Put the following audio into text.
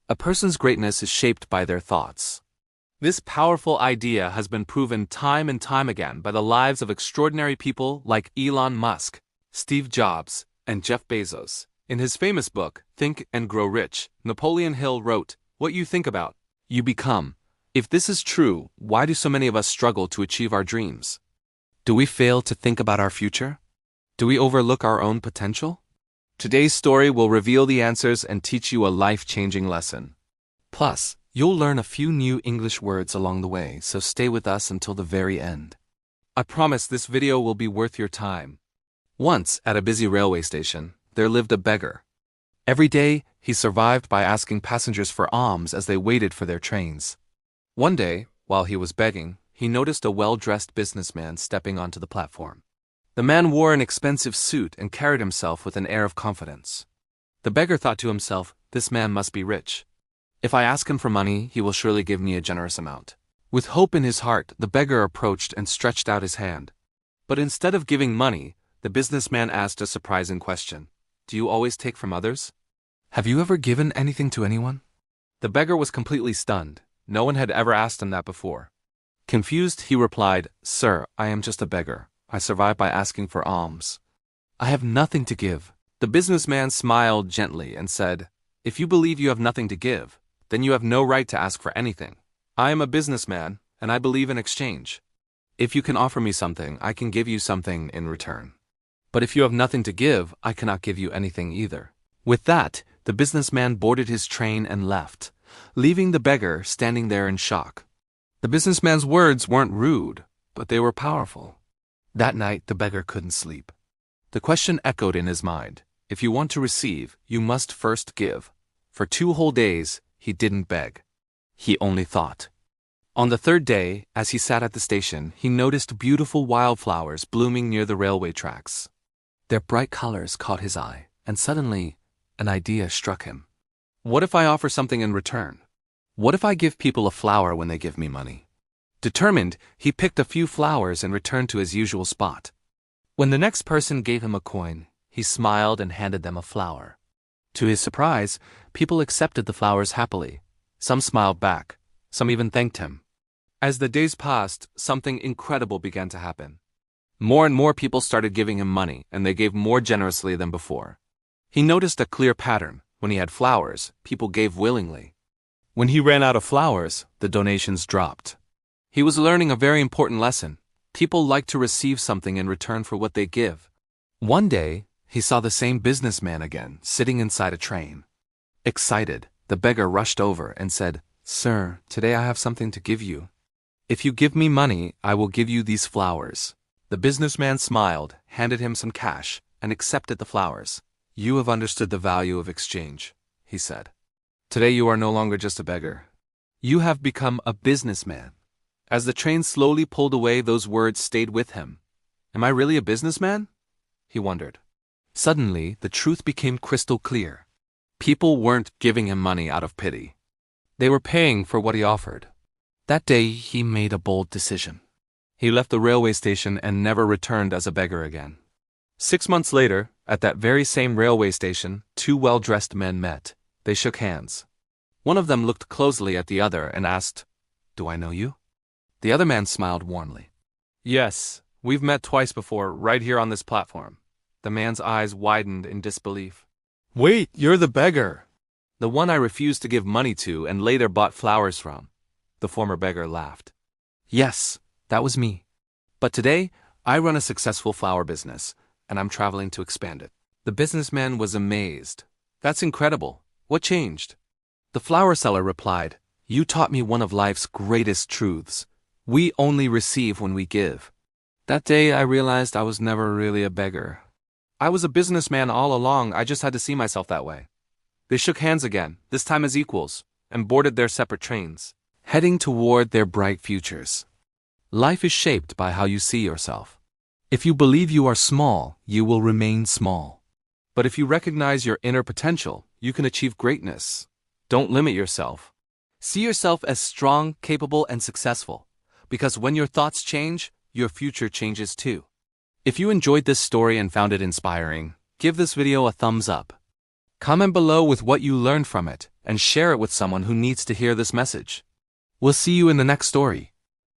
A person's greatness is shaped by their thoughts. This powerful idea has been proven time and time again by the lives of extraordinary people like Elon Musk, Steve Jobs, and Jeff Bezos. In his famous book, Think and Grow Rich, Napoleon Hill wrote, "What you think about, you become." If this is true, why do so many of us struggle to achieve our dreams? Do we fail to think about our future? Do we overlook our own potential? Today's story will reveal the answers and teach you a life-changing lesson. Plus, you'll learn a few new English words along the way, so stay with us until the very end. I promise this video will be worth your time. Once, at a busy railway station, there lived a beggar. Every day, he survived by asking passengers for alms as they waited for their trains. One day, while he was begging, he noticed a well-dressed businessman stepping onto the platform. The man wore an expensive suit and carried himself with an air of confidence. The beggar thought to himself, "This man must be rich. If I ask him for money, he will surely give me a generous amount." With hope in his heart, the beggar approached and stretched out his hand. But instead of giving money, the businessman asked a surprising question. "Do you always take from others? Have you ever given anything to anyone?" The beggar was completely stunned. No one had ever asked him that before. Confused, he replied, "Sir, I am just a beggar. I survive by asking for alms. I have nothing to give." The businessman smiled gently and said, "If you believe you have nothing to give, then you have no right to ask for anything. I am a businessman, and I believe in exchange. If you can offer me something, I can give you something in return. But if you have nothing to give, I cannot give you anything either." With that, the businessman boarded his train and left, leaving the beggar standing there in shock. The businessman's words weren't rude, but they were powerful. That night, the beggar couldn't sleep. The question echoed in his mind. If you want to receive, you must first give. For 2 whole days, he didn't beg. He only thought. On the 3rd day, as he sat at the station, he noticed beautiful wildflowers blooming near the railway tracks. Their bright colors caught his eye, and suddenly, an idea struck him. What if I offer something in return? What if I give people a flower when they give me money? Determined, he picked a few flowers and returned to his usual spot. When the next person gave him a coin, he smiled and handed them a flower. To his surprise, people accepted the flowers happily. Some smiled back, some even thanked him. As the days passed, something incredible began to happen. More and more people started giving him money, and they gave more generously than before. He noticed a clear pattern. When he had flowers, people gave willingly. When he ran out of flowers, the donations dropped. He was learning a very important lesson. People like to receive something in return for what they give. One day, he saw the same businessman again, sitting inside a train. Excited, the beggar rushed over and said, "Sir, today I have something to give you. If you give me money, I will give you these flowers." The businessman smiled, handed him some cash, and accepted the flowers. "You have understood the value of exchange," he said. "Today you are no longer just a beggar. You have become a businessman." As the train slowly pulled away, those words stayed with him. Am I really a businessman? He wondered. Suddenly, the truth became crystal clear. People weren't giving him money out of pity. They were paying for what he offered. That day, he made a bold decision. He left the railway station and never returned as a beggar again. 6 months later, at that very same railway station, 2 well-dressed men met. They shook hands. One of them looked closely at the other and asked, "Do I know you?" The other man smiled warmly. "Yes, we've met twice before, right here on this platform." The man's eyes widened in disbelief. "Wait, you're the beggar." "The one I refused to give money to and later bought flowers from." The former beggar laughed. "Yes, that was me. But today, I run a successful flower business, and I'm traveling to expand it." The businessman was amazed. "That's incredible. What changed?" The flower seller replied, "You taught me one of life's greatest truths. We only receive when we give." That day, I realized I was never really a beggar. I was a businessman all along, I just had to see myself that way. They shook hands again, this time as equals, and boarded their separate trains, heading toward their bright futures. Life is shaped by how you see yourself. If you believe you are small, you will remain small. But if you recognize your inner potential, you can achieve greatness. Don't limit yourself. See yourself as strong, capable, and successful. Because when your thoughts change, your future changes too. If you enjoyed this story and found it inspiring, give this video a thumbs up. Comment below with what you learned from it and share it with someone who needs to hear this message. We'll see you in the next story.